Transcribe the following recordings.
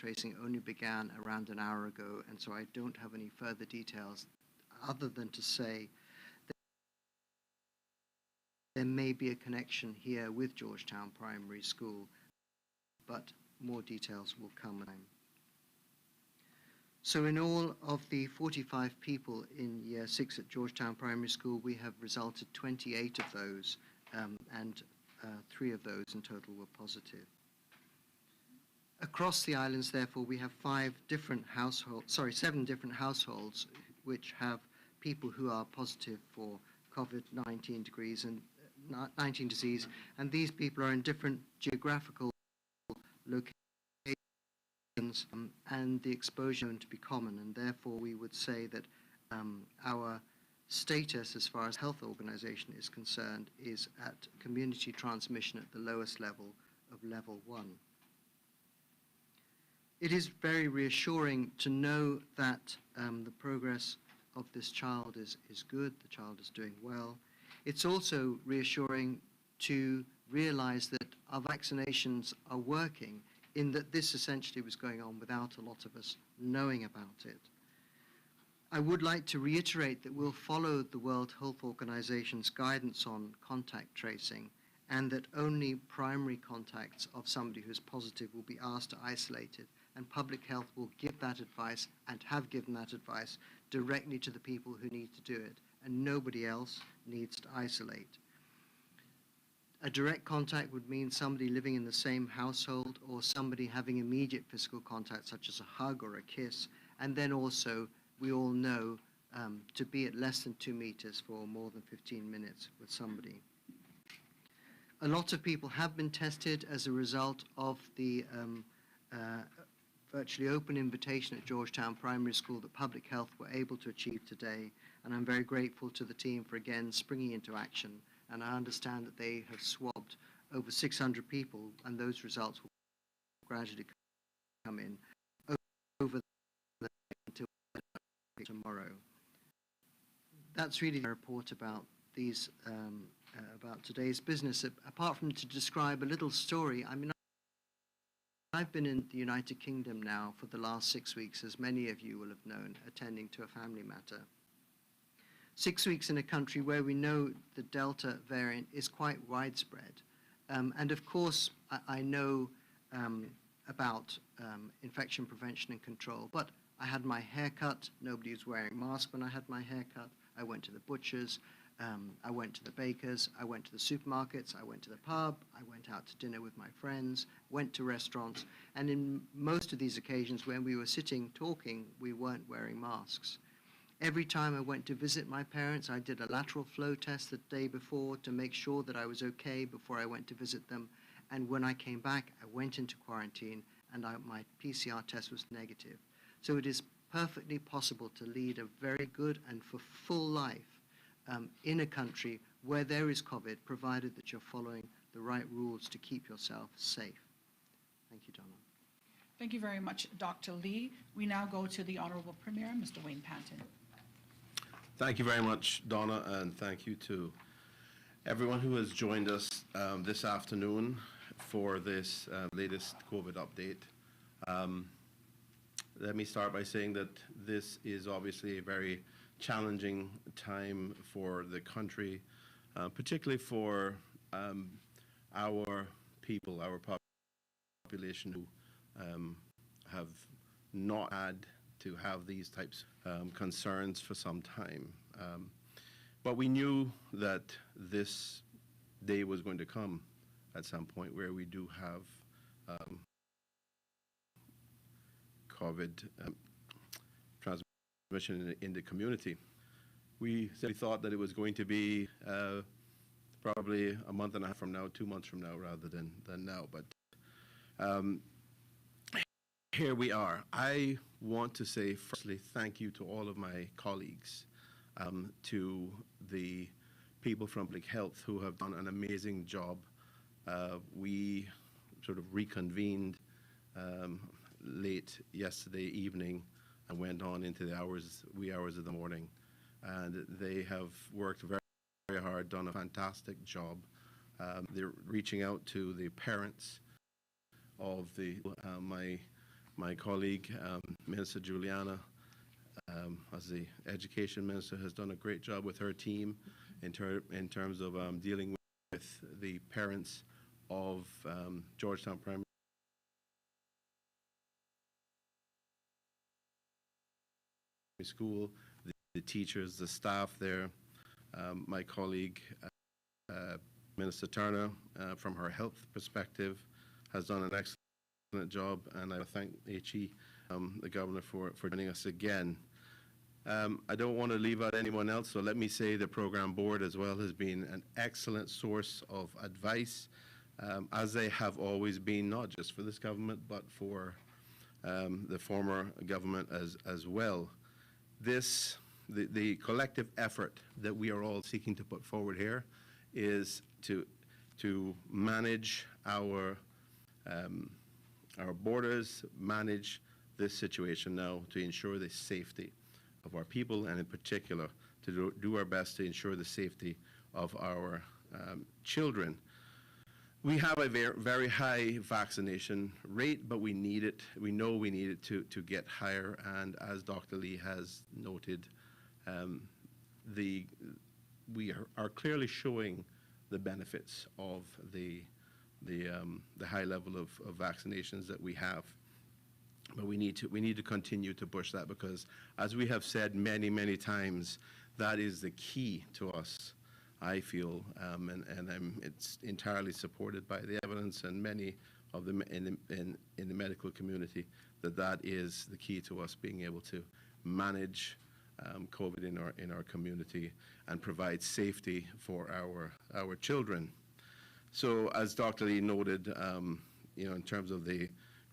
tracing only began around an hour ago, and so I don't have any further details other than to say that there may be a connection here with Georgetown Primary School, but more details will come. So in all of the 45 people in Year 6 at Georgetown Primary School, we have resulted 28 of those, and 3 of those in total were positive. Across the islands, therefore, we have 7 different households which have people who are positive for COVID-19 disease, and these people are in different geographical locations, and the exposure to be common, and therefore we would say that our status as far as health organization is concerned is at community transmission at the lowest level of level 1. It is very reassuring to know that the progress of this child is good, the child is doing well. It's also reassuring to realize that our vaccinations are working, in that this essentially was going on without a lot of us knowing about it. I would like to reiterate that we'll follow the World Health Organization's guidance on contact tracing, and that only primary contacts of somebody who's positive will be asked to isolate it, and public health will give that advice and have given that advice directly to the people who need to do it, and nobody else needs to isolate. A direct contact would mean somebody living in the same household or somebody having immediate physical contact, such as a hug or a kiss, and then also, we all know, to be at less than 2 meters for more than 15 minutes with somebody. A lot of people have been tested as a result of the virtually open invitation at Georgetown Primary School that public health were able to achieve today, and I'm very grateful to the team for again springing into action, and I understand that they have swabbed over 600 people, and those results will gradually come in over the until tomorrow. That's really a report about these about today's business. Apart from to describe a little story, I mean, I've been in the United Kingdom now for the last 6 weeks, as many of you will have known, attending to a family matter. 6 weeks in a country where we know the Delta variant is quite widespread. And of course, I know about infection prevention and control, but I had my hair cut. Nobody was wearing masks when I had my hair cut. I went to the butcher's. I went to the baker's, I went to the supermarkets, I went to the pub, I went out to dinner with my friends, went to restaurants, and in most of these occasions when we were sitting talking, we weren't wearing masks. Every time I went to visit my parents, I did a lateral flow test the day before to make sure that I was okay before I went to visit them, and when I came back, I went into quarantine, and my PCR test was negative. So it is perfectly possible to lead a very good and full life in a country where there is COVID, provided that you're following the right rules to keep yourself safe. Thank you, Donna. Thank you very much, Dr. Lee. We now go to the Honourable Premier, Mr. Wayne Panton. Thank you very much, Donna, and thank you to everyone who has joined us this afternoon for this latest COVID update. Let me start by saying that this is obviously a very challenging time for the country, particularly for our people, our population who have not had to have these types of concerns for some time. But we knew that this day was going to come at some point where we do have COVID transmission in the community. We thought that it was going to be probably a month and a half from now, 2 months from now, rather than now. But here we are. I want to say, firstly, thank you to all of my colleagues, to the people from public health who have done an amazing job. We sort of reconvened late yesterday evening and went on into the wee hours of the morning. And they have worked very, very hard, done a fantastic job. They're reaching out to the parents of my My colleague, Minister Juliana, as the Education Minister, has done a great job with her team in terms of dealing with the parents of Georgetown Primary School, the teachers, the staff there. My colleague, Minister Turner, from her health perspective, has done an excellent job, and I thank HE, the Governor, for joining us again. I don't want to leave out anyone else, so let me say the program board as well has been an excellent source of advice, as they have always been, not just for this government, but for the former government as well. The collective effort that we are all seeking to put forward here is to manage our borders, manage this situation now to ensure the safety of our people, and in particular to do our best to ensure the safety of our children. We have a very high vaccination rate, but we need it. We know we need it to get higher, and as Dr. Lee has noted, we are clearly showing the benefits of the high level of vaccinations that we have. But we need to continue to push that, because, as we have said many times, that is the key to us, I feel, and it's entirely supported by the evidence and many of them in the medical community, that is the key to us being able to manage COVID in our community and provide safety for our children. So, as Dr. Lee noted, in terms of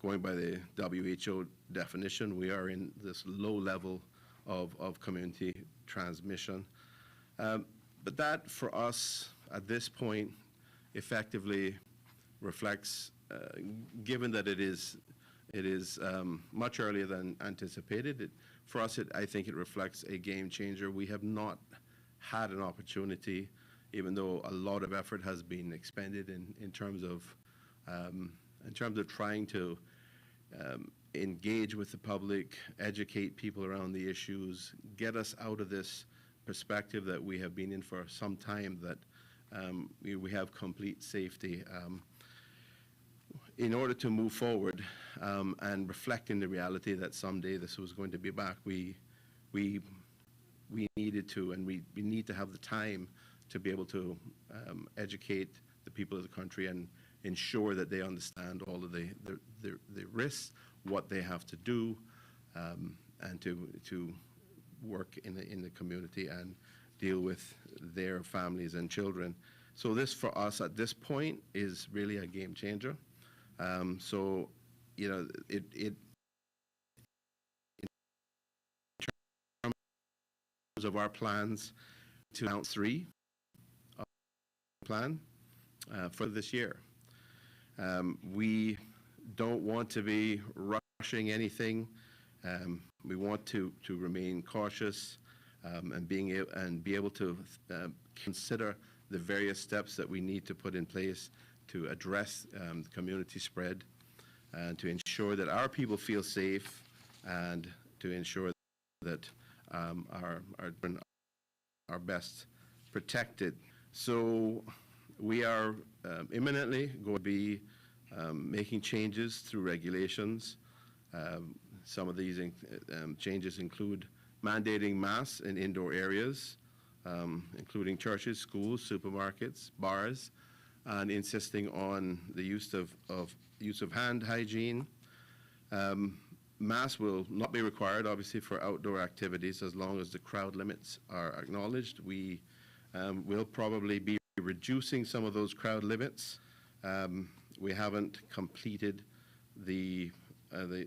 going by the WHO definition, we are in this low level of community transmission. But that, for us, at this point, effectively reflects, given that it is much earlier than anticipated, for us, I think it reflects a game changer. We have not had an opportunity, even though a lot of effort has been expended in terms of trying to engage with the public, educate people around the issues, get us out of this perspective that we have been in for some time, that we have complete safety. In order to move forward and reflecting the reality that someday this was going to be back, we needed to, and we need to have the time to be able to educate the people of the country and ensure that they understand all of the risks, what they have to do, and to work in the community and deal with their families and children. So this, for us at this point, is really a game changer. So, in terms of our plans to announce 3 plan for this year. We don't want to be rushing anything. We want to remain cautious and be able to consider the various steps that we need to put in place to address community spread, and to ensure that our people feel safe, and to ensure that our are best protected. So we are imminently going to be making changes through regulations. Some of these changes include mandating masks in indoor areas, including churches, schools, supermarkets, bars, and insisting on the use of hand hygiene. Masks will not be required, obviously, for outdoor activities as long as the crowd limits are acknowledged. We will probably be reducing some of those crowd limits. We haven't completed the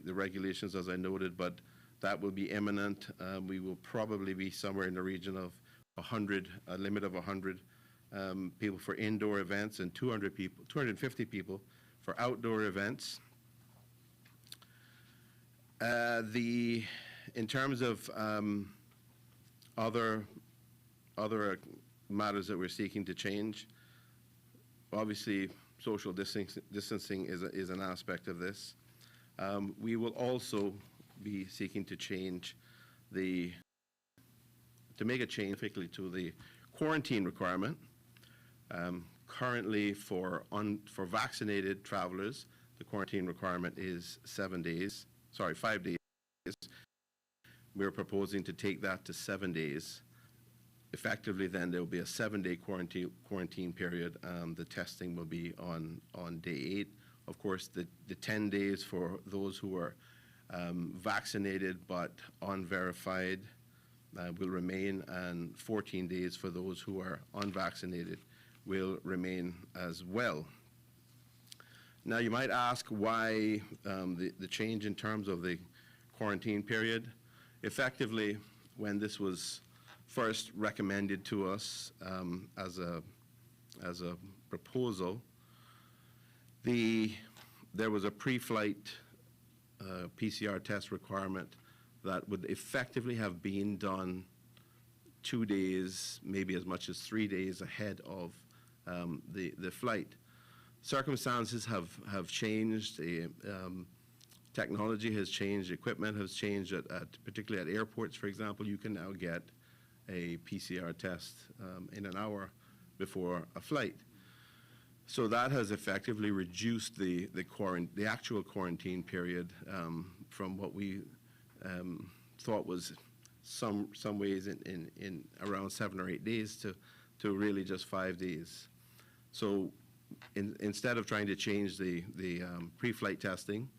regulations, as I noted, but that will be imminent. We will probably be somewhere in the region of 100, a limit of 100 people for indoor events, and 250 people for outdoor events. In terms of other matters that we're seeking to change, obviously social distancing is an aspect of this. We will also be seeking to make a change particularly to the quarantine requirement. Currently, for vaccinated travelers, the quarantine requirement is 5 days. We're proposing to take that to 7 days. Effectively, then there will be a 7-day quarantine period. The testing will be on day 8. Of course, the 10 days for those who are vaccinated but unverified will remain, and 14 days for those who are unvaccinated will remain as well. Now, you might ask why the change in terms of the quarantine period. Effectively, when this was first recommended to us as a proposal, there was a pre-flight PCR test requirement that would effectively have been done 2 days, maybe as much as 3 days ahead of the flight. Circumstances have changed. Technology has changed. Equipment has changed. Particularly at airports, for example, you can now get a PCR test in an hour before a flight. So that has effectively reduced the actual quarantine period from what we thought was some ways in around 7 or 8 days to really just 5 days. So instead of trying to change the pre-flight testing,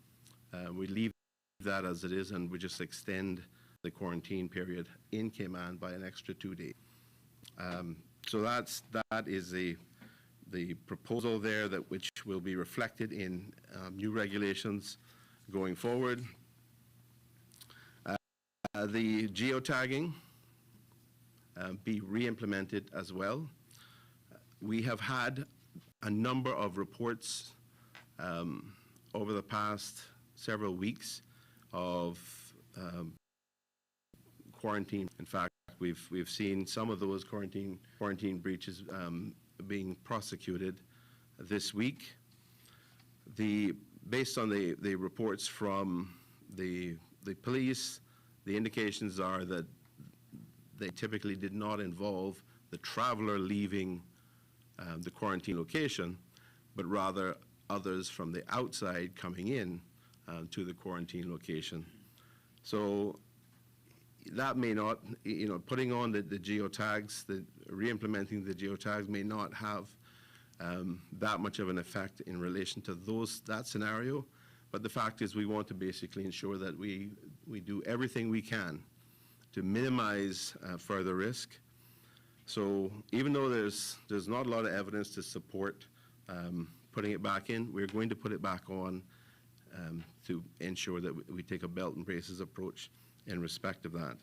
we leave that as it is, and we just extend the quarantine period in Cayman by an extra 2 days. So that is the proposal there, which will be reflected in new regulations going forward. The geotagging be re-implemented as well. We have had a number of reports over the past several weeks of quarantine. In fact, we've seen some of those quarantine breaches being prosecuted this week. Based on the reports from the police, the indications are that they typically did not involve the traveler leaving the quarantine location, but rather others from the outside coming in to the quarantine location. So that may not, putting on the geotags, re-implementing the geotags may not have that much of an effect in relation to that scenario. But the fact is, we want to basically ensure that we do everything we can to minimize further risk. So even though there's not a lot of evidence to support putting it back in, we're going to put it back on to ensure that we take a belt and braces approach in respect of that.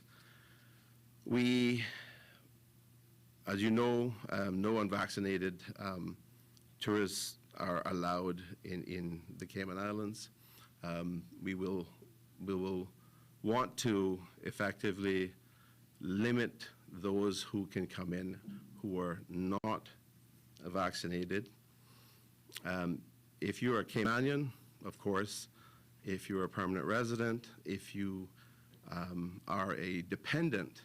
We, as you know, no unvaccinated tourists are allowed in the Cayman Islands. We will want to effectively limit those who can come in who are not vaccinated. If you're a Caymanian, of course, if you're a permanent resident, if you are a dependent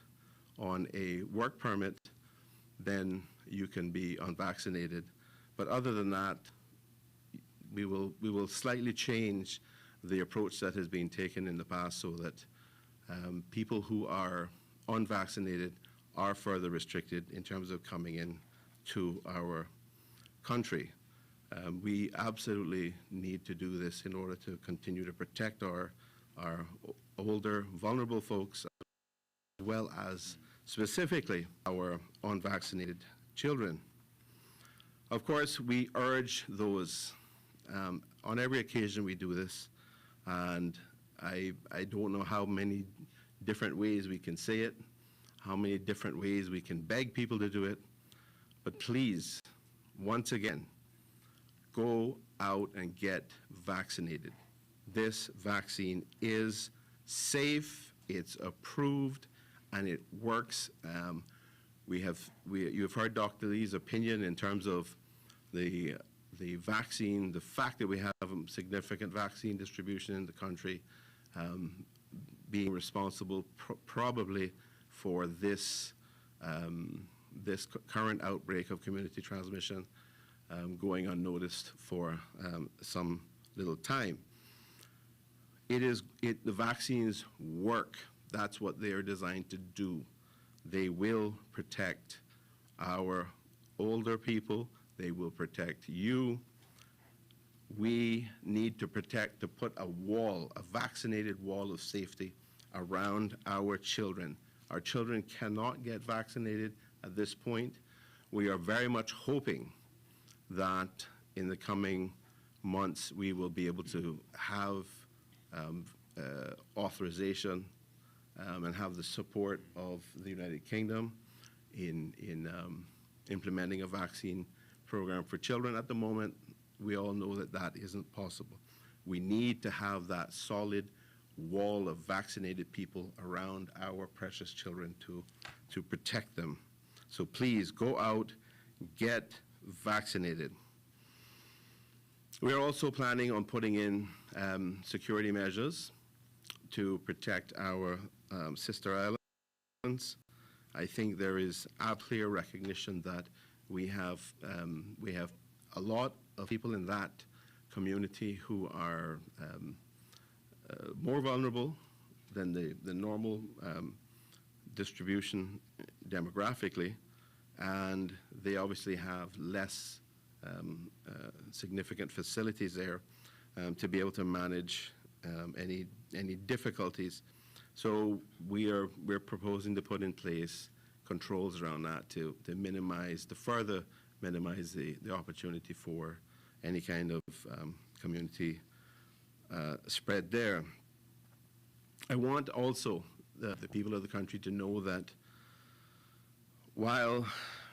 on a work permit, then you can be unvaccinated. But other than that, we will slightly change the approach that has been taken in the past so that people who are unvaccinated are further restricted in terms of coming in to our country. We absolutely need to do this in order to continue to protect our older, vulnerable folks, as well as specifically our unvaccinated children. Of course, we urge those, on every occasion we do this, and I don't know how many different ways we can say it, how many different ways we can beg people to do it, but please, once again, go out and get vaccinated. This vaccine is safe, it's approved, and it works. You've heard Dr. Lee's opinion in terms of the the vaccine, the fact that we have significant vaccine distribution in the country, being responsible probably for this current outbreak of community transmission going unnoticed for some little time. The vaccines work. That's what they are designed to do. They will protect our older people. They will protect you. We need to put a wall, a vaccinated wall of safety around our children. Our children cannot get vaccinated at this point. We are very much hoping that in the coming months we will be able to have authorization and have the support of the United Kingdom in implementing a vaccine program for children. At the moment, we all know that that isn't possible. We need to have that solid wall of vaccinated people around our precious children to protect them. So please go out, get vaccinated. We're also planning on putting in security measures to protect our sister islands. I think there is a clear recognition that we have a lot of people in that community who are more vulnerable than the normal distribution demographically, and they obviously have less significant facilities there to be able to manage any difficulties. So we're proposing to put in place controls around that to further minimize the opportunity for any kind of community spread there. I want also the people of the country to know that while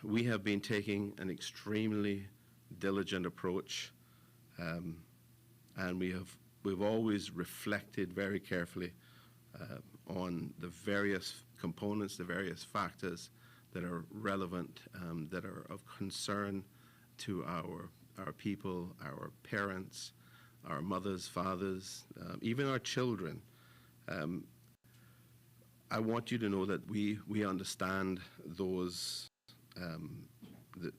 we have been taking an extremely diligent approach, and we've always reflected very carefully on the various components, the various factors that are relevant, that are of concern to our people, our parents, our mothers, fathers, even our children. I want you to know that we understand those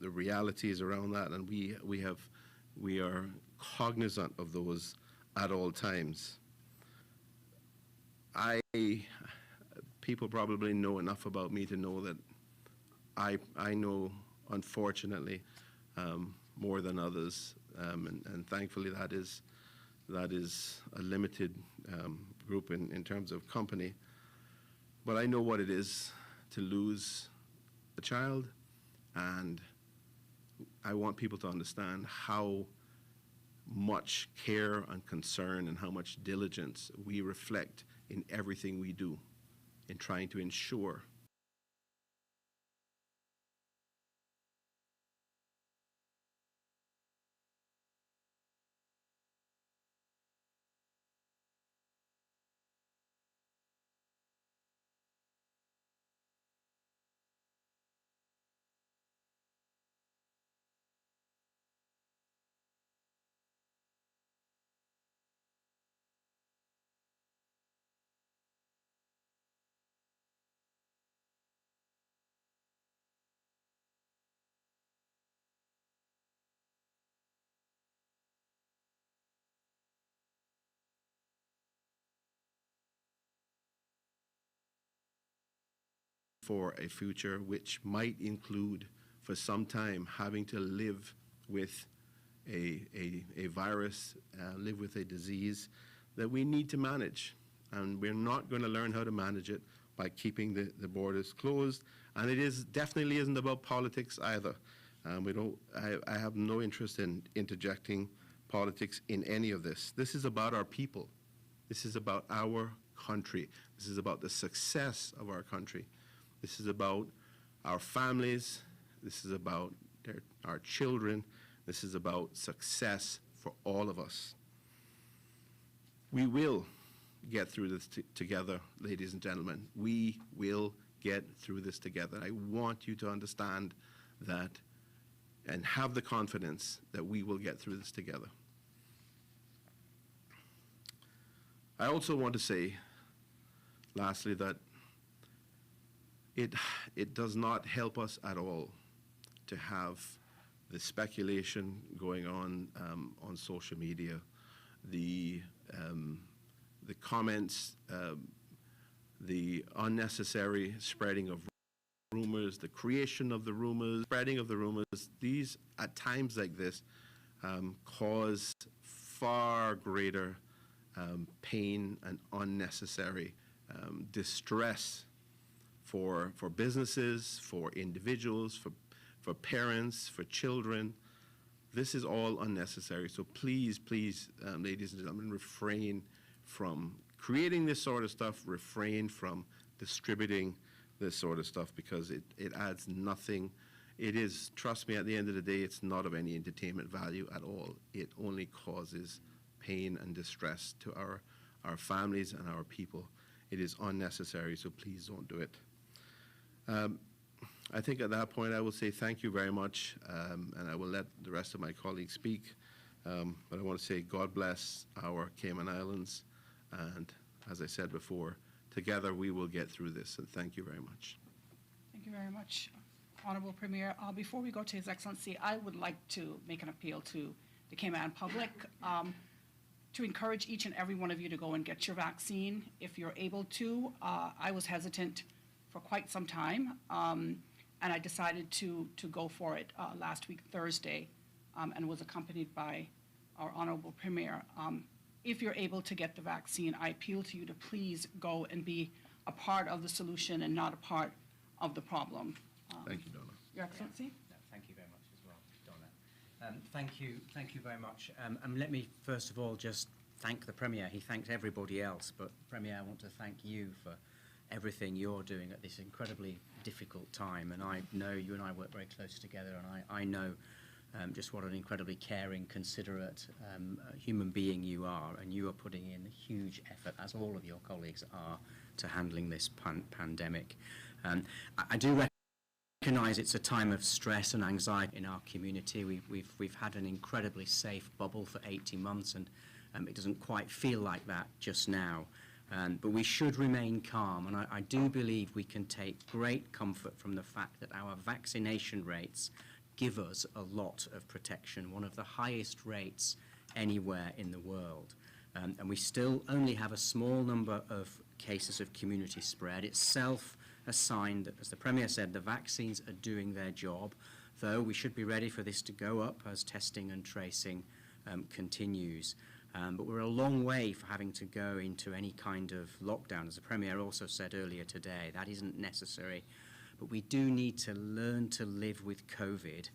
the realities around that, and we are cognizant of those at all times. People probably know enough about me to know that I know, unfortunately, more than others, and thankfully that is a limited group in terms of company. But I know what it is to lose a child, and I want people to understand how much care and concern and how much diligence we reflect in everything we do in trying to ensure for a future which might include, for some time, having to live with a virus, live with a disease that we need to manage. And we're not going to learn how to manage it by keeping the borders closed. And it definitely isn't about politics either. I have no interest in interjecting politics in any of this. This is about our people. This is about our country. This is about the success of our country. This is about our families. This is about our children. This is about success for all of us. We will get through this together, ladies and gentlemen. We will get through this together. I want you to understand that and have the confidence that we will get through this together. I also want to say, lastly, that it does not help us at all to have the speculation going on social media, the comments, the unnecessary spreading of rumors, the creation of the rumors, spreading of the rumors. These, at times like this, cause far greater pain and unnecessary distress for businesses, for individuals, for parents, for children. This is all unnecessary. So please, please, ladies and gentlemen, refrain from creating this sort of stuff, refrain from distributing this sort of stuff, because it adds nothing. It is, trust me, at the end of the day, it's not of any entertainment value at all. It only causes pain and distress to our families and our people. It is unnecessary, so please don't do it. I think at that point I will say thank you very much, and I will let the rest of my colleagues speak. But I want to say God bless our Cayman Islands, and as I said before, together we will get through this, and thank you very much. Thank you very much, Honourable Premier. Before we go to His Excellency, I would like to make an appeal to the Cayman public to encourage each and every one of you to go and get your vaccine if you're able to. I was hesitant for quite some time, and I decided to go for it last week, Thursday, and was accompanied by our Honourable Premier. If you're able to get the vaccine, I appeal to you to please go and be a part of the solution and not a part of the problem. Thank you, Donna. Your Excellency? No, thank you very much as well, Donna. Thank you very much. Let me first of all just thank the Premier. He thanked everybody else, but Premier, I want to thank you for everything you're doing at this incredibly difficult time. And I know you and I work very close together, and I know just what an incredibly caring, considerate human being you are, and you are putting in a huge effort, as all of your colleagues are, to handling this pandemic. I do recognise it's a time of stress and anxiety in our community. We've had an incredibly safe bubble for 18 months, and it doesn't quite feel like that just now. But we should remain calm, and I do believe we can take great comfort from the fact that our vaccination rates give us a lot of protection, one of the highest rates anywhere in the world. And we still only have a small number of cases of community spread. Itself a sign that, as the Premier said, the vaccines are doing their job, though we should be ready for this to go up as testing and tracing continues. But we're a long way from having to go into any kind of lockdown. As the Premier also said earlier today, that isn't necessary. But we do need to learn to live with COVID.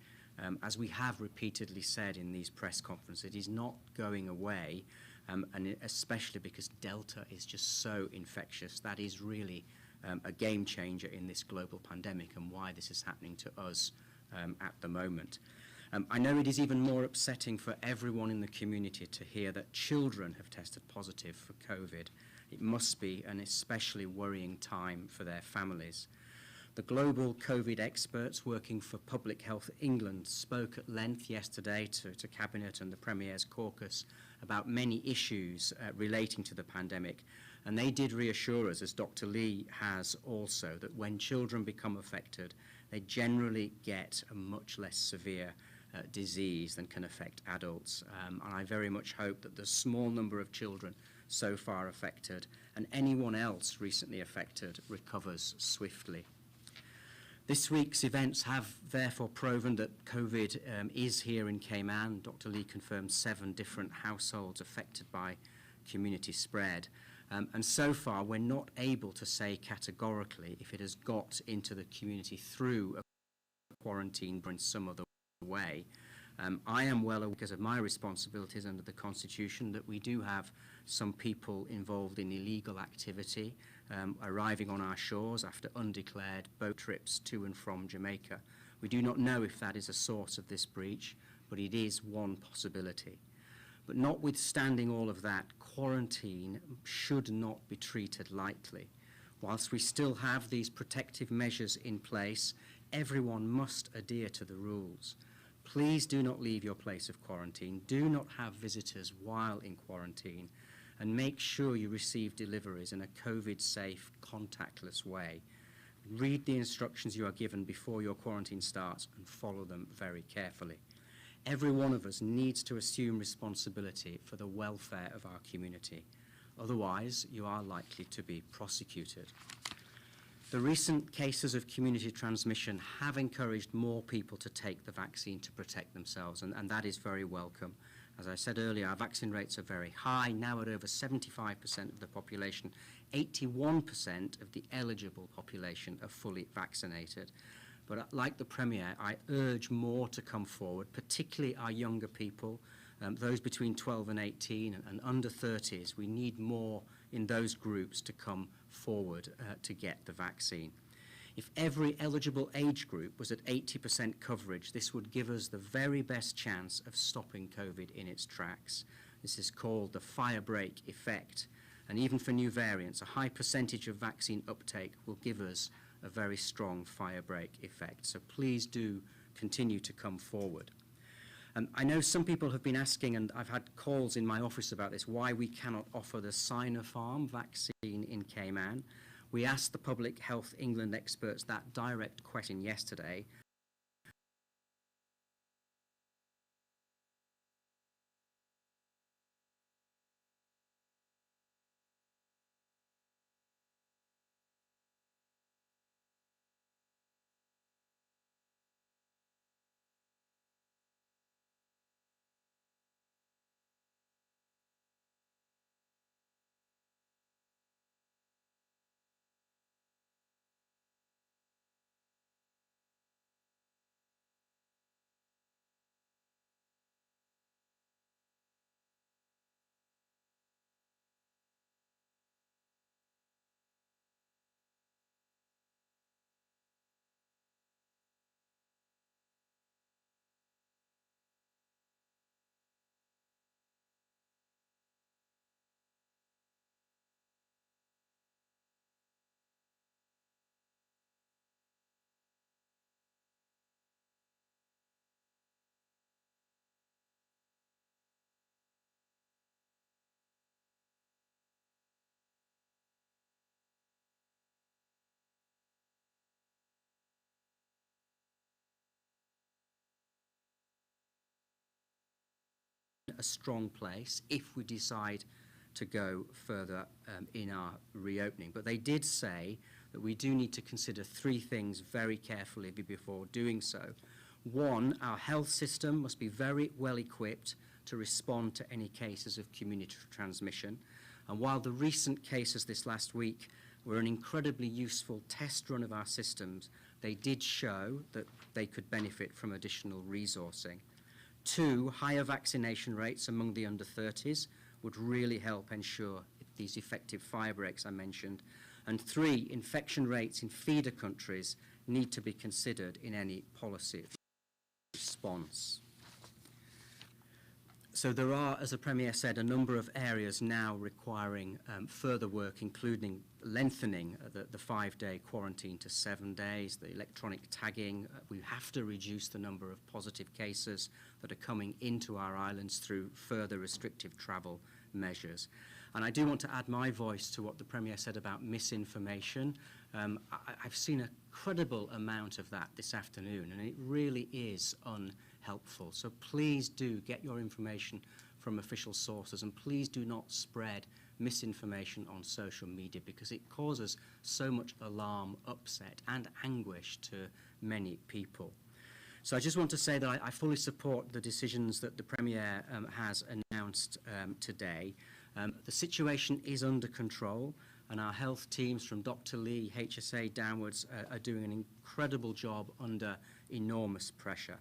As we have repeatedly said in these press conferences, it is not going away, and especially because Delta is just so infectious. That is really a game changer in this global pandemic, and why this is happening to us at the moment. I know it is even more upsetting for everyone in the community to hear that children have tested positive for COVID. It must be an especially worrying time for their families. The global COVID experts working for Public Health England spoke at length yesterday to Cabinet and the Premier's caucus about many issues relating to the pandemic, and they did reassure us, as Dr. Lee has also, that when children become affected, they generally get a much less severe disease than can affect adults. And I very much hope that the small number of children so far affected and anyone else recently affected recovers swiftly. This week's events have therefore proven that COVID is here in Cayman. Dr. Lee confirmed 7 different households affected by community spread. And so far, we're not able to say categorically if it has got into the community through a quarantine or in some other way. I am well aware, because of my responsibilities under the Constitution, that we do have some people involved in illegal activity arriving on our shores after undeclared boat trips to and from Jamaica. We do not know if that is a source of this breach, but it is one possibility. But notwithstanding all of that, quarantine should not be treated lightly. Whilst we still have these protective measures in place, everyone must adhere to the rules. Please do not leave your place of quarantine. Do not have visitors while in quarantine, and make sure you receive deliveries in a COVID-safe, contactless way. Read the instructions you are given before your quarantine starts and follow them very carefully. Every one of us needs to assume responsibility for the welfare of our community. Otherwise, you are likely to be prosecuted. The recent cases of community transmission have encouraged more people to take the vaccine to protect themselves, and that is very welcome. As I said earlier, our vaccine rates are very high, now at over 75% of the population. 81% of the eligible population are fully vaccinated. But like the Premier, I urge more to come forward, particularly our younger people, those between 12 and 18 and under 30s. We need more in those groups to come forward to get the vaccine. If every eligible age group was at 80% coverage, this would give us the very best chance of stopping COVID in its tracks. This is called the fire break effect. And even for new variants, a high percentage of vaccine uptake will give us a very strong fire break effect. So please do continue to come forward. I know some people have been asking, and I've had calls in my office about this, why we cannot offer the Sinopharm vaccine in Cayman. We asked the Public Health England experts that direct question yesterday. A strong place if we decide to go further in our reopening. But they did say that we do need to consider three things very carefully before doing so. One, our health system must be very well equipped to respond to any cases of community transmission. And while the recent cases this last week were an incredibly useful test run of our systems, they did show that they could benefit from additional resourcing. Two, higher vaccination rates among the under 30s would really help ensure these effective fire breaks I mentioned. And three, infection rates in feeder countries need to be considered in any policy response. So there are, as the Premier said, a number of areas now requiring further work, including lengthening the 5-day quarantine to 7 days, the electronic tagging. We have to reduce the number of positive cases that are coming into our islands through further restrictive travel measures. And I do want to add my voice to what the Premier said about misinformation. I've seen a credible amount of that this afternoon, and it really is unhelpful. So please do get your information from official sources, and please do not spread misinformation on social media, because it causes so much alarm, upset and anguish to many people. So I just want to say that I fully support the decisions that the Premier has announced today. The situation is under control, and our health teams from Dr. Lee, HSA downwards, are doing an incredible job under enormous pressure.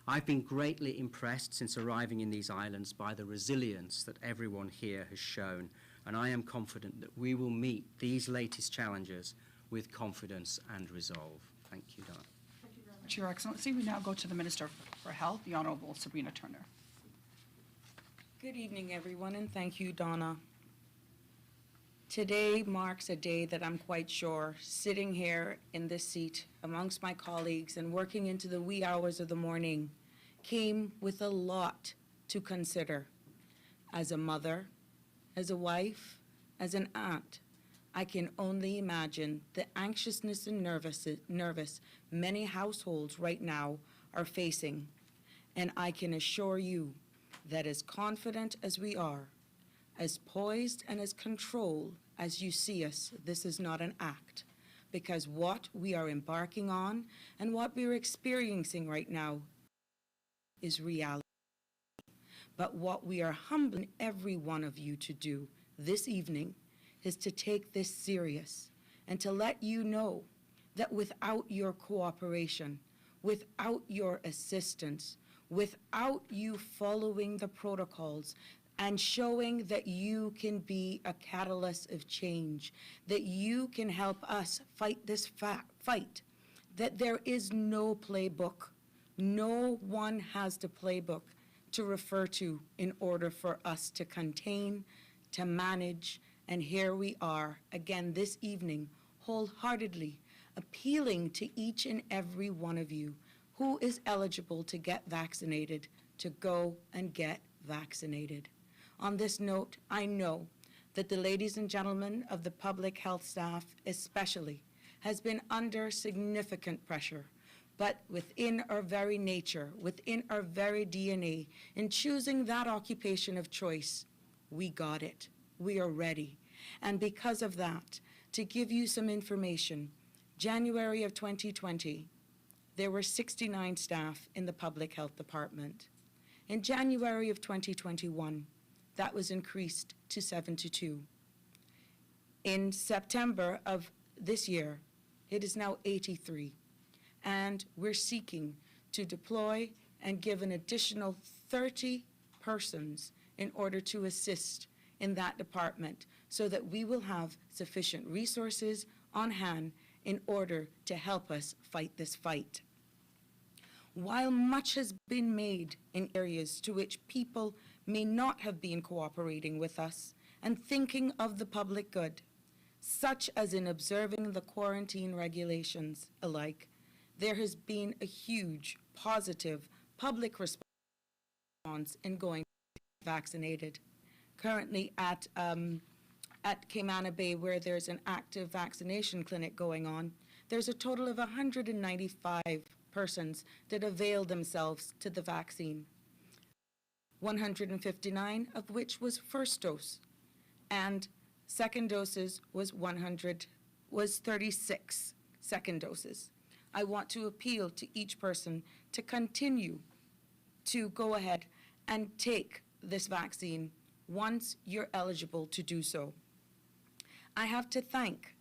I've been greatly impressed since arriving in these islands by the resilience that everyone here has shown, and I am confident that we will meet these latest challenges with confidence and resolve. Thank you, Donna. Thank you very much, Your Excellency. We now go to the Minister for Health, the Honourable Sabrina Turner. Good evening, everyone, and thank you, Donna. Today marks a day that I'm quite sure, sitting here in this seat amongst my colleagues and working into the wee hours of the morning, came with a lot to consider. As a mother, as a wife, as an aunt, I can only imagine the anxiousness and nervous many households right now are facing. And I can assure you that as confident as we are, as poised and as controlled as you see us, this is not an act. Because what we are embarking on and what we're experiencing right now is reality. But what we are humbling every one of you to do this evening is to take this serious and to let you know that without your cooperation, without your assistance, without you following the protocols and showing that you can be a catalyst of change, that you can help us fight this fight, that there is no playbook. No one has the playbook to refer to in order for us to contain, to manage, and here we are again this evening, wholeheartedly appealing to each and every one of you who is eligible to get vaccinated to go and get vaccinated. On this note, I know that the ladies and gentlemen of the public health staff especially has been under significant pressure, but within our very nature, within our very DNA, in choosing that occupation of choice, we got it. We are ready. And because of that, to give you some information, January of 2020, there were 69 staff in the public health department. In January of 2021, that was increased to 72. In September of this year, it is now 83. And we're seeking to deploy and give an additional 30 persons in order to assist in that department so that we will have sufficient resources on hand in order to help us fight this fight. While much has been made in areas to which people may not have been cooperating with us and thinking of the public good, such as in observing the quarantine regulations alike, there has been a huge positive public response in going vaccinated. Currently at Cayman Bay, where there's an active vaccination clinic going on, there's a total of 195 persons that availed themselves to the vaccine, 159 of which was first dose, and second doses was 36 second doses. I want to appeal to each person to continue to go ahead and take this vaccine once you're eligible to do so. I have to thank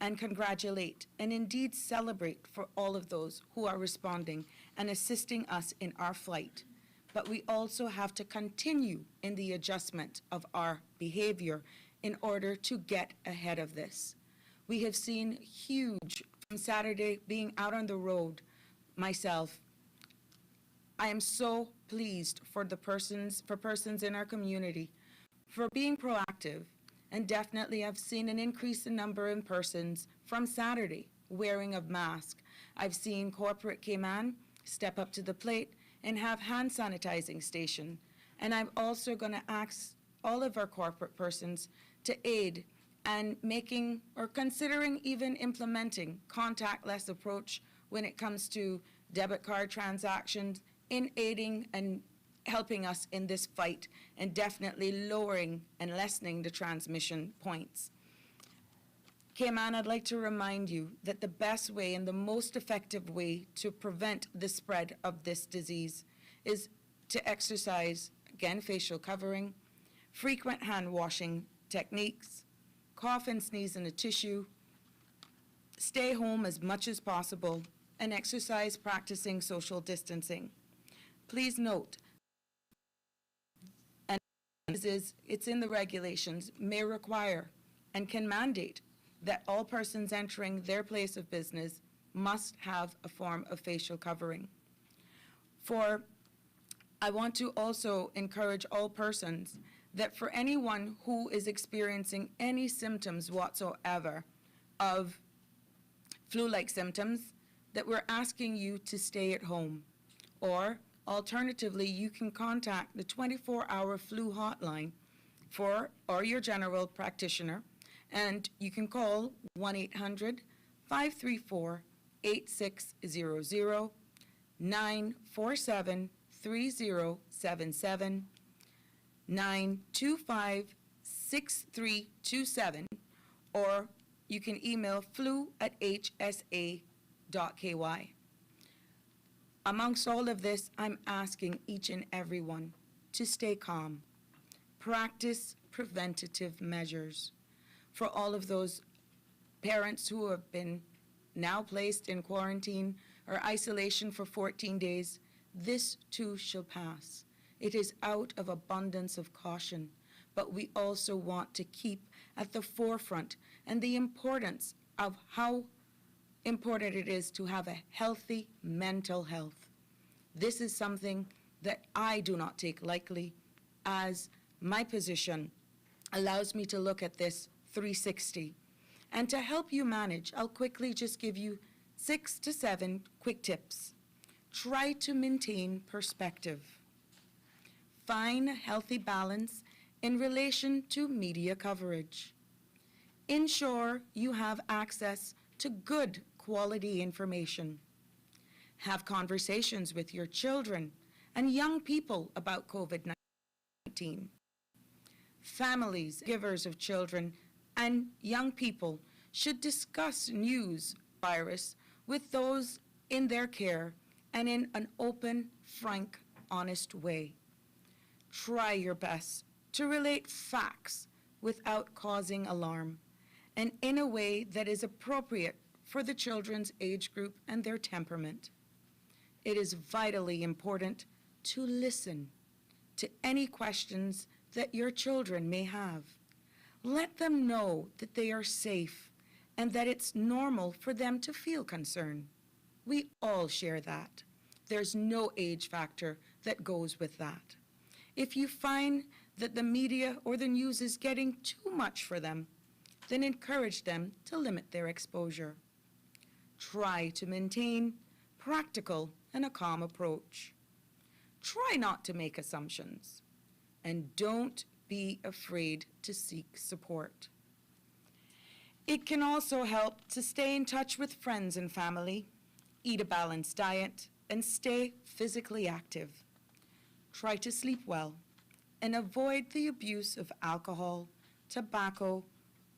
and congratulate and indeed celebrate for all of those who are responding and assisting us in our fight. But we also have to continue in the adjustment of our behavior in order to get ahead of this. We have seen huge, from Saturday being out on the road, myself, I am so pleased for persons in our community for being proactive, and definitely I've seen an increase in number in persons from Saturday wearing a mask. I've seen corporate Cayman step up to the plate and have hand sanitizing station. And I'm also going to ask all of our corporate persons to aid and making or considering even implementing contactless approach when it comes to debit card transactions in aiding and helping us in this fight and definitely lowering and lessening the transmission points. Cayman, I'd like to remind you that the best way and the most effective way to prevent the spread of this disease is to exercise, again, facial covering, frequent hand washing techniques, cough and sneeze in a tissue, stay home as much as possible, and exercise practicing social distancing. Please note, and it's in the regulations, may require and can mandate that all persons entering their place of business must have a form of facial covering. I want to also encourage all persons that for anyone who is experiencing any symptoms whatsoever of flu-like symptoms, that we're asking you to stay at home or Alternatively, you can contact the 24-hour flu hotline or your general practitioner, and you can call 1-800-534-8600, 947-3077, 925-6327, or you can email flu@hsa.ky. Amongst all of this, I'm asking each and everyone to stay calm. Practice preventative measures. For all of those parents who have been now placed in quarantine or isolation for 14 days, this too shall pass. It is out of abundance of caution, but we also want to keep at the forefront and the importance of how important it is to have a healthy mental health. This is something that I do not take lightly, as my position allows me to look at this 360. And to help you manage, I'll quickly just give you 6 to 7 quick tips. Try to maintain perspective. Find a healthy balance in relation to media coverage. Ensure you have access to good quality information. Have conversations with your children and young people about COVID-19. Families, givers of children, and young people should discuss news virus with those in their care and in an open, frank, honest way. Try your best to relate facts without causing alarm and in a way that is appropriate for the children's age group and their temperament. It is vitally important to listen to any questions that your children may have. Let them know that they are safe and that it's normal for them to feel concern. We all share that. There's no age factor that goes with that. If you find that the media or the news is getting too much for them, then encourage them to limit their exposure. Try to maintain practical and a calm approach. Try not to make assumptions, and don't be afraid to seek support. It can also help to stay in touch with friends and family, eat a balanced diet, and stay physically active. Try to sleep well and avoid the abuse of alcohol, tobacco,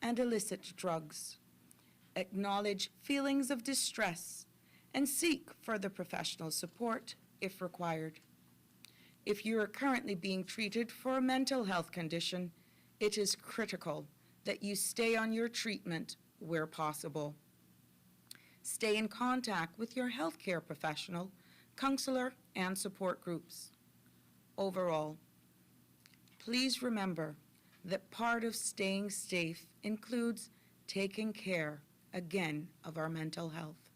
and illicit drugs. Acknowledge feelings of distress and seek further professional support if required. If you are currently being treated for a mental health condition, it is critical that you stay on your treatment where possible. Stay in contact with your healthcare professional, counselor, and support groups. Overall, please remember that part of staying safe includes taking care, again, of our mental health.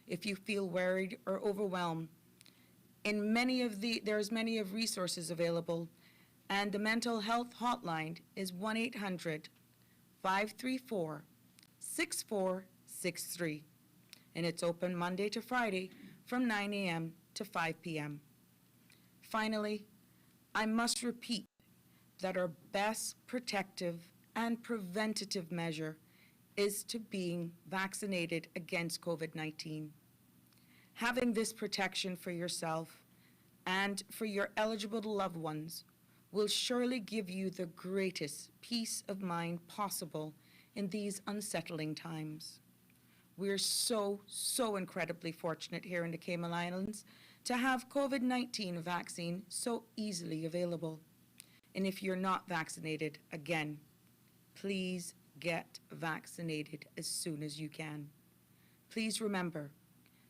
If you feel worried or overwhelmed, there's many of resources available, and the mental health hotline is 1-800-534-6463, and it's open Monday to Friday from 9 a.m. to 5 p.m. Finally, I must repeat that our best protective and preventative measure is to being vaccinated against COVID-19. Having this protection for yourself and for your eligible loved ones will surely give you the greatest peace of mind possible in these unsettling times. We're so incredibly fortunate here in the Cayman Islands to have COVID-19 vaccine so easily available. And if you're not vaccinated, again, please get vaccinated as soon as you can. Please remember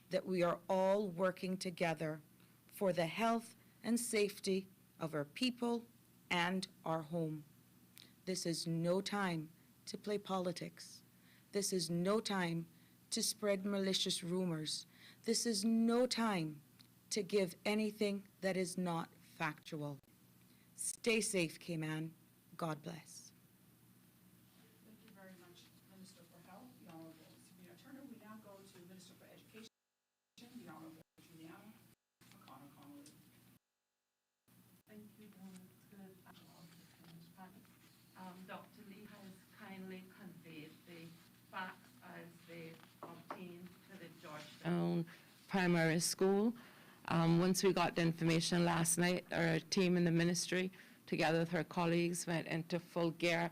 that we are all working together for the health and safety of our people and our home. This is no time to play politics. This is no time to spread malicious rumors. This is no time to give anything that is not factual. Stay safe, Cayman. God bless. Thank you very much, Minister for Health, the Honourable Sabrina Turner. We now go to Minister for Education, the Honourable Juliana O'Connor Connolly. primary school. Once we got the information last night, our team in the ministry, together with our colleagues, went into full gear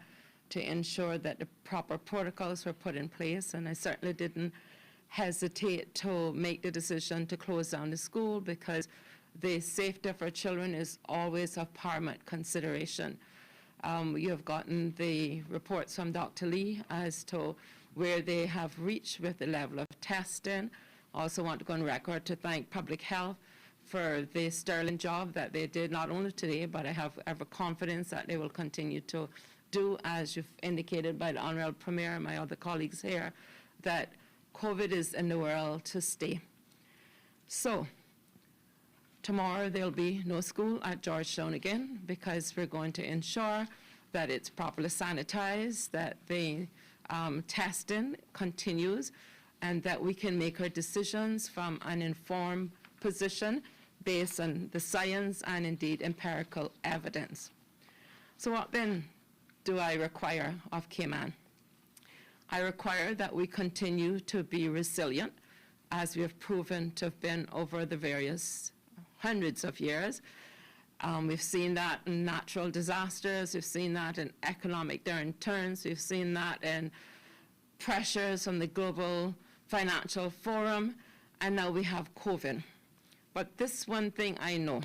to ensure that the proper protocols were put in place. And I certainly didn't hesitate to make the decision to close down the school, because the safety of our children is always of paramount consideration. You have gotten the reports from Dr. Lee as to where they have reached with the level of testing. I also want to go on record to thank Public Health for the sterling job that they did, not only today, but I have every confidence that they will continue to do, as you've indicated by the Honourable Premier and my other colleagues here, that COVID is in the world to stay. So, tomorrow there'll be no school at Georgetown again, because we're going to ensure that it's properly sanitized, that the testing continues, and that we can make our decisions from an informed position based on the science and indeed empirical evidence. So what then do I require of Cayman? I require that we continue to be resilient, as we have proven to have been over the various hundreds of years. We've seen that in natural disasters, we've seen that in economic downturns, we've seen that in pressures from the global financial forum, and now we have COVID. But this one thing I know,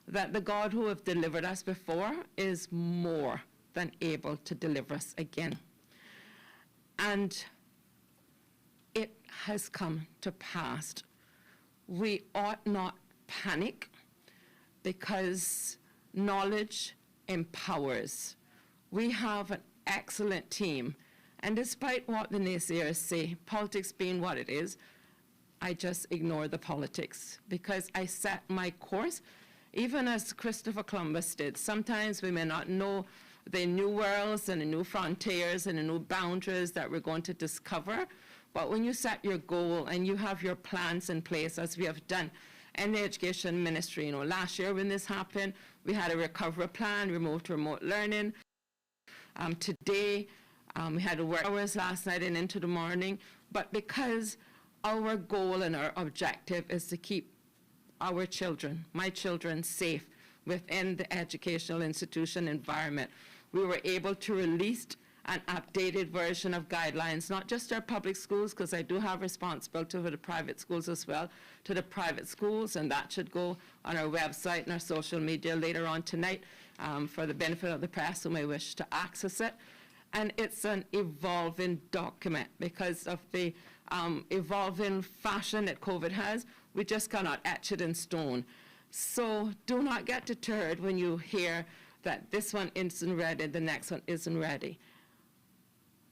that the God who have delivered us before is more than able to deliver us again. And it has come to pass. We ought not panic, because knowledge empowers. We have an excellent team. And despite what the naysayers say, politics being what it is, I just ignore the politics, because I set my course, even as Christopher Columbus did. Sometimes we may not know the new worlds and the new frontiers and the new boundaries that we're going to discover, but when you set your goal and you have your plans in place, as we have done in the education ministry, last year when this happened, we had a recovery plan, we moved to remote learning. Today, we had work hours last night and into the morning, but because our goal and our objective is to keep our children, my children, safe within the educational institution environment, we were able to release an updated version of guidelines, not just our public schools, because I do have responsibility for the private schools as well, to the private schools, and that should go on our website and our social media later on tonight for the benefit of the press who may wish to access it. And it's an evolving document because of the evolving fashion that COVID has. We just cannot etch it in stone. So do not get deterred when you hear that this one isn't ready, the next one isn't ready.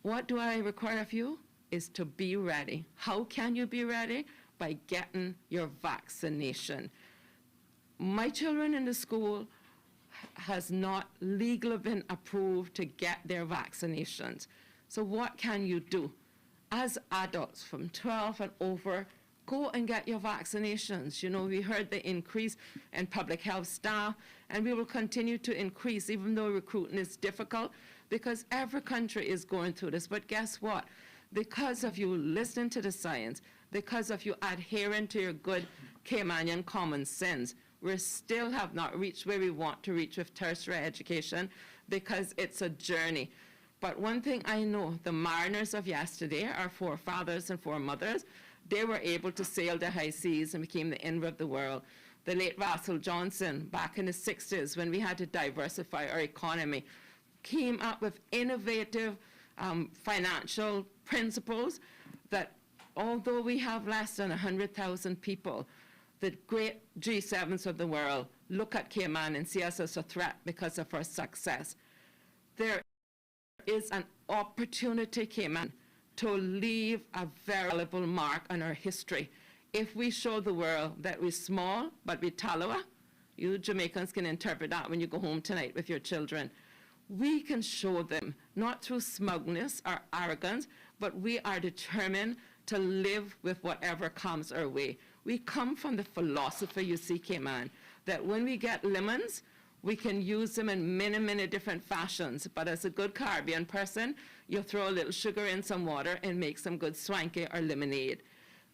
What do I require of you? Is to be ready. How can you be ready? By getting your vaccination. My children in the school has not legally been approved to get their vaccinations. So what can you do? As adults from 12 and over, go and get your vaccinations. We heard the increase in public health staff, and we will continue to increase, even though recruiting is difficult, because every country is going through this. But guess what? Because of you listening to the science, because of you adhering to your good Caymanian common sense, we still have not reached where we want to reach with tertiary education, because it's a journey. But one thing I know, the mariners of yesterday, our forefathers and foremothers, they were able to sail the high seas and became the envy of the world. The late Vassal Johnson, back in the 60s, when we had to diversify our economy, came up with innovative financial principles that, although we have less than 100,000 people, the great G7s of the world look at Cayman and see us as a threat because of our success. There is an opportunity, Cayman, to leave a very valuable mark on our history. If we show the world that we're small, but we're Talawa, you Jamaicans can interpret that when you go home tonight with your children. We can show them, not through smugness or arrogance, but we are determined to live with whatever comes our way. We come from the philosophy, you see, Cayman, that when we get lemons, we can use them in many, many different fashions. But as a good Caribbean person, you throw a little sugar in some water and make some good swanky or lemonade.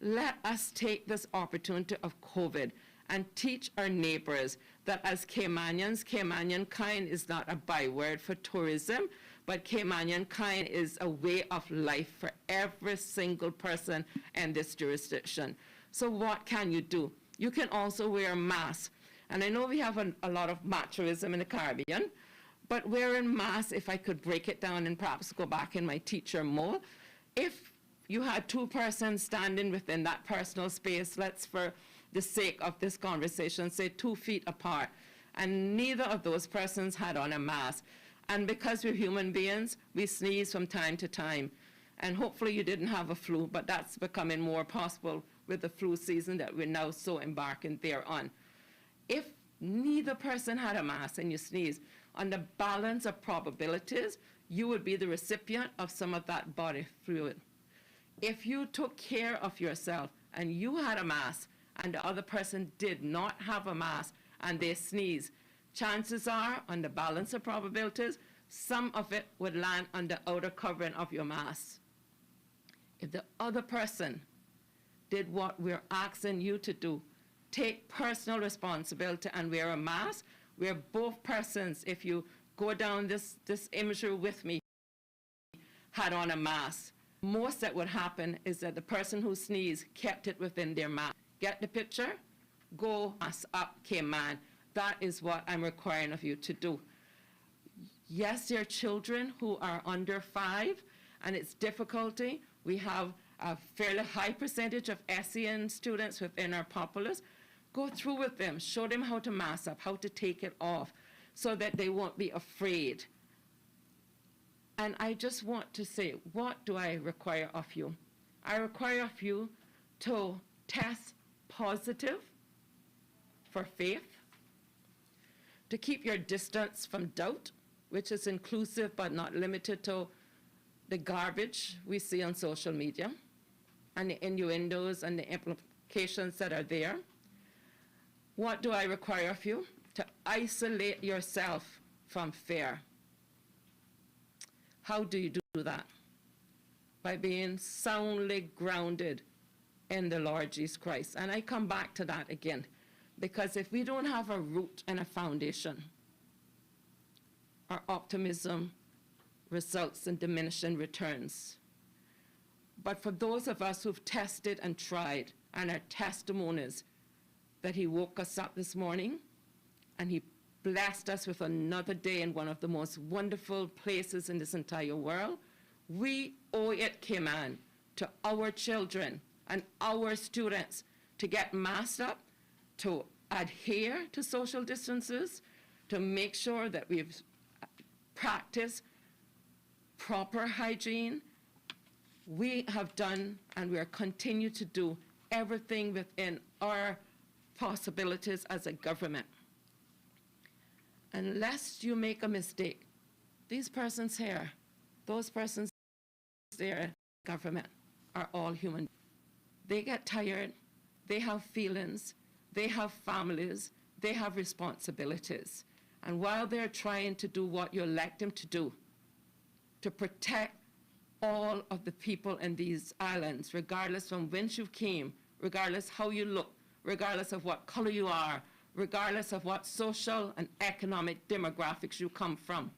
Let us take this opportunity of COVID and teach our neighbors that as Caymanians, Caymanian kind is not a byword for tourism, but Caymanian kind is a way of life for every single person in this jurisdiction. So what can you do? You can also wear a mask. And I know we have a lot of machoism in the Caribbean, but wearing masks, if I could break it down and perhaps go back in my teacher mode, if you had two persons standing within that personal space, let's for the sake of this conversation say 2 feet apart, and neither of those persons had on a mask. And because we're human beings, we sneeze from time to time. And hopefully you didn't have a flu, but that's becoming more possible with the flu season that we're now so embarking thereon. If neither person had a mask and you sneeze, on the balance of probabilities, you would be the recipient of some of that body fluid. If you took care of yourself and you had a mask and the other person did not have a mask and they sneeze, chances are, on the balance of probabilities, some of it would land on the outer covering of your mask. If the other person did what we're asking you to do, take personal responsibility and wear a mask, where both persons, if you go down this imagery with me, had on a mask, most that would happen is that the person who sneezed kept it within their mask. Get the picture? Go mask up, Cayman. That is what I'm requiring of you to do. Yes, there are children who are under 5, and it's difficulty. We have a fairly high percentage of SEN students within our populace. Go through with them, show them how to mask up, how to take it off, so that they won't be afraid. And I just want to say, what do I require of you? I require of you to test positive for faith, to keep your distance from doubt, which is inclusive but not limited to the garbage we see on social media and the innuendos and the implications that are there. What do I require of you? To isolate yourself from fear. How do you do that? By being soundly grounded in the Lord Jesus Christ. And I come back to that again, because if we don't have a root and a foundation, our optimism results in diminishing returns. But for those of us who've tested and tried, and our testimonies that he woke us up this morning and he blessed us with another day in one of the most wonderful places in this entire world, we owe it, Cayman, to our children and our students to get masked up, to adhere to social distances, to make sure that we've practiced proper hygiene. We have done and we are continue to do everything within our possibilities as a government. Unless you make a mistake, these persons here, those persons there, government, are all human. They get tired, they have feelings, they have families, they have responsibilities. And while they're trying to do what you elect them to do, to protect all of the people in these islands, regardless from whence you came, regardless how you look, regardless of what color you are, regardless of what social and economic demographics you come from.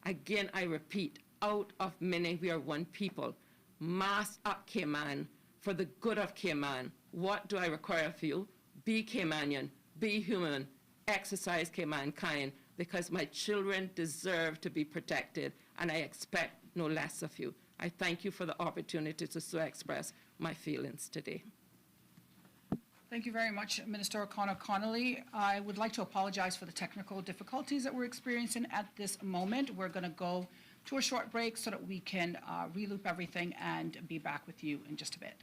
Again, I repeat, out of many, we are one people. Mask up, Cayman, for the good of Cayman. What do I require of you? Be Caymanian, be human, exercise Caymankind, because my children deserve to be protected, and I expect no less of you. I thank you for the opportunity to so express my feelings today. Thank you very much, Minister O'Connor-Connolly. I would like to apologize for the technical difficulties that we're experiencing at this moment. We're going to go to a short break so that we can reloop everything and be back with you in just a bit.